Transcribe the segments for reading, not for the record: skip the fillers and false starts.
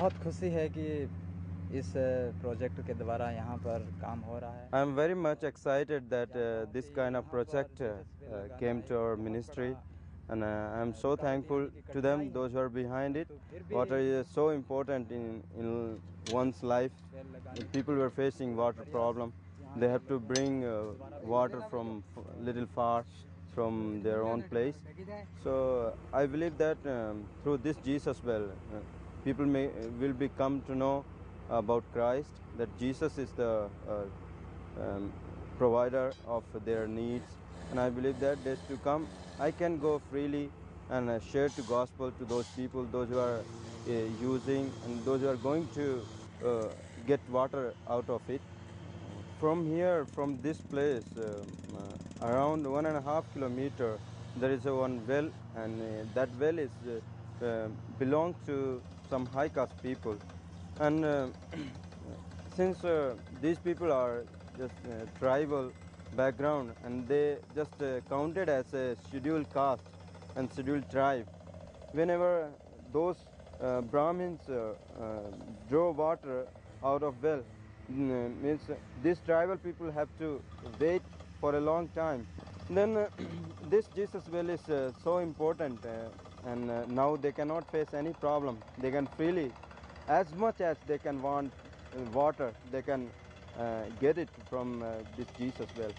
बहुत खुशी है कि इस प्रोजेक्ट के द्वारा यहाँ पर काम हो रहा है. I am very much excited that this kind of project came to our ministry, and I am so thankful to them, those who are behind it. Water is so important in one's life. People were facing water problem. They have to bring water from little far from their own place. So I believe that through this Jesus well, people will become to know about Christ, that Jesus is the provider of their needs, and I believe that days to come I can go freely and share the gospel to those people, those who are using and those who are going to get water out of it. From here, from this place, around 1.5 kilometers, there is one well, and that well is belongs to some high caste people, and since these people are just tribal background, and they just counted as a scheduled caste and scheduled tribe. Whenever those Brahmins draw water out of well, means these tribal people have to wait for a long time. Then this Jesus well is so important, and now they cannot face any problem. They can freely, as much as they can want water, they can get it from this Jesus well.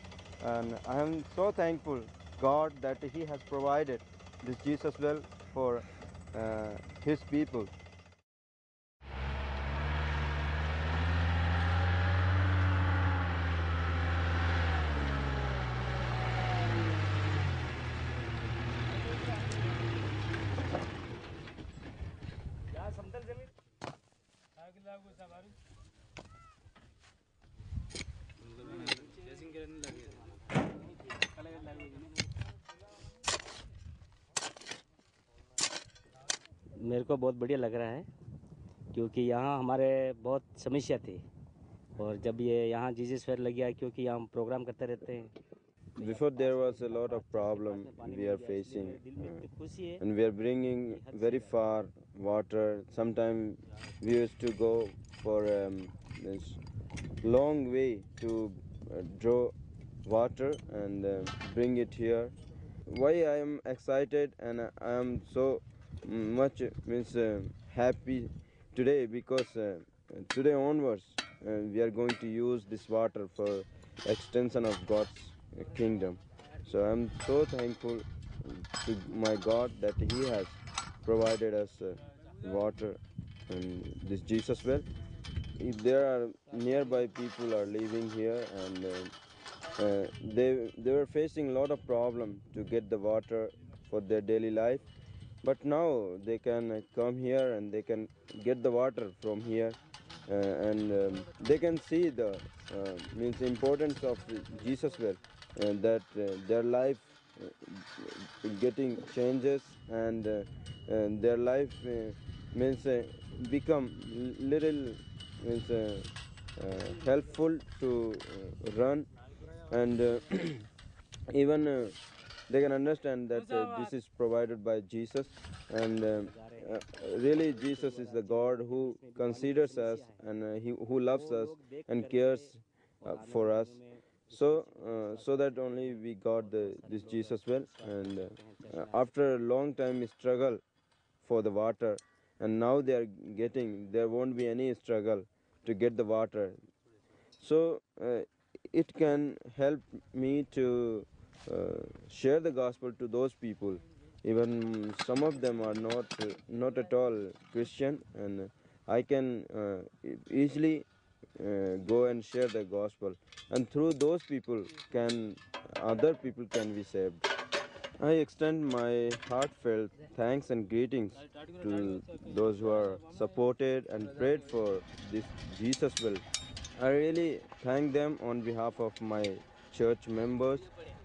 And I am so thankful God that He has provided this Jesus well for His people. मेरे को बहुत बढ़िया लग रहा है, क्योंकि यहाँ हमारे बहुत समस्या थी, और जब ये यहाँ जीसस फेयर लग गया, क्योंकि यहाँ हम प्रोग्राम करते रहते हैं. Before there was a lot of problem we are facing, and we are bringing very far water. Sometimes we used to go for this long way to draw water and bring it here. Why I am excited and I am so much happy today, because today onwards we are going to use this water for extension of God's kingdom. So I am so thankful to my God that He has provided us water and this Jesus well. If there are nearby people are living here, and they were facing a lot of problem to get the water for their daily life, but now they can come here and they can get the water from here, and they can see the means importance of Jesus well, and that their life getting changes, and their life means become little means helpful to run, and even they can understand that this is provided by Jesus, and really Jesus is the God who considers us, and who loves us and cares for us. So that only we got this Jesus well, and after a long time struggle for the water, and now they are getting, there won't be any struggle to get the water. So it can help me to share the gospel to those people. Even some of them are not at all Christian, and I can easily go and share the gospel, and through those people can other people can be saved. I extend my heartfelt thanks and greetings to those who are supported and prayed for this Jesus will. I really thank them on behalf of my church members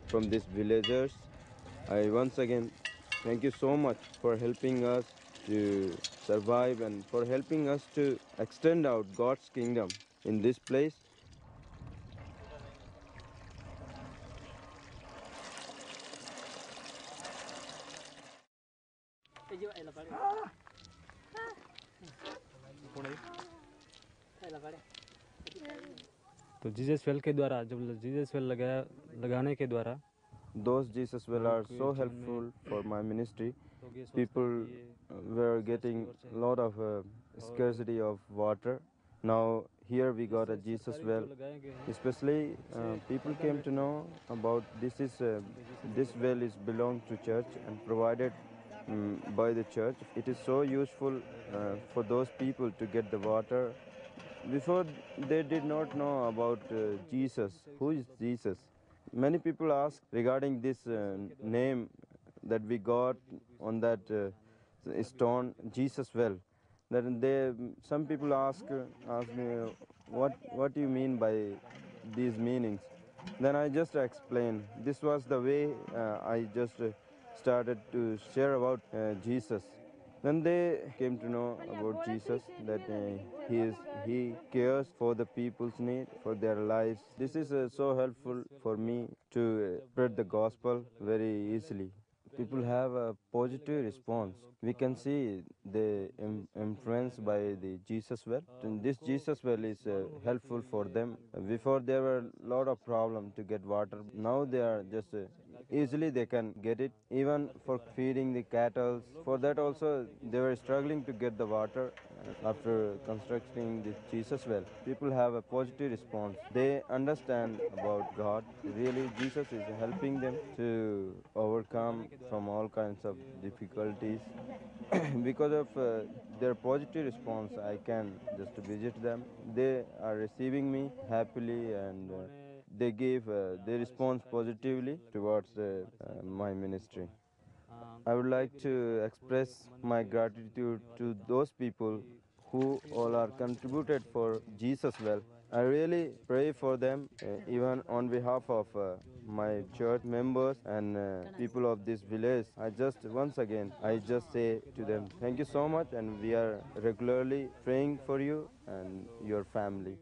from these villagers. I once again thank you so much for helping us to survive and for helping us to extend out God's kingdom in this place. तो Jesus well के द्वारा जब Jesus well लगाने के द्वारा Those Jesus well are so helpful for my ministry. People were getting a lot of scarcity of water. Now here we got a Jesus well. Especially people came to know about this well is belong to church and provided by the church. It is so useful for those people to get the water. Before they did not know about Jesus. Who is Jesus? Many people ask regarding this name that we got on that stone, Jesus well. Some people ask me what do you mean by these meanings. Then I just explain. This was the way I just started to share about Jesus. Then they came to know about Jesus, that he cares for the people's need, for their lives. This is so helpful for me to spread the gospel very easily. People have a positive response. We can see the influence by the Jesus well. And this Jesus well is helpful for them. Before there were a lot of problems to get water. Now they are just easily they can get it. Even for feeding the cattle. For that also they were struggling to get the water after constructing this Jesus well. People have a positive response. They understand about God. Really Jesus is helping them to overcome from all kinds of difficulties. Because of their positive response, I can just visit them. They are receiving me happily, and they respond positively towards my ministry. I would like to express my gratitude to those people who all are contributed for Jesus well. I really pray for them, even on behalf of my church members and people of this village. I just say to them, thank you so much, and we are regularly praying for you and your family.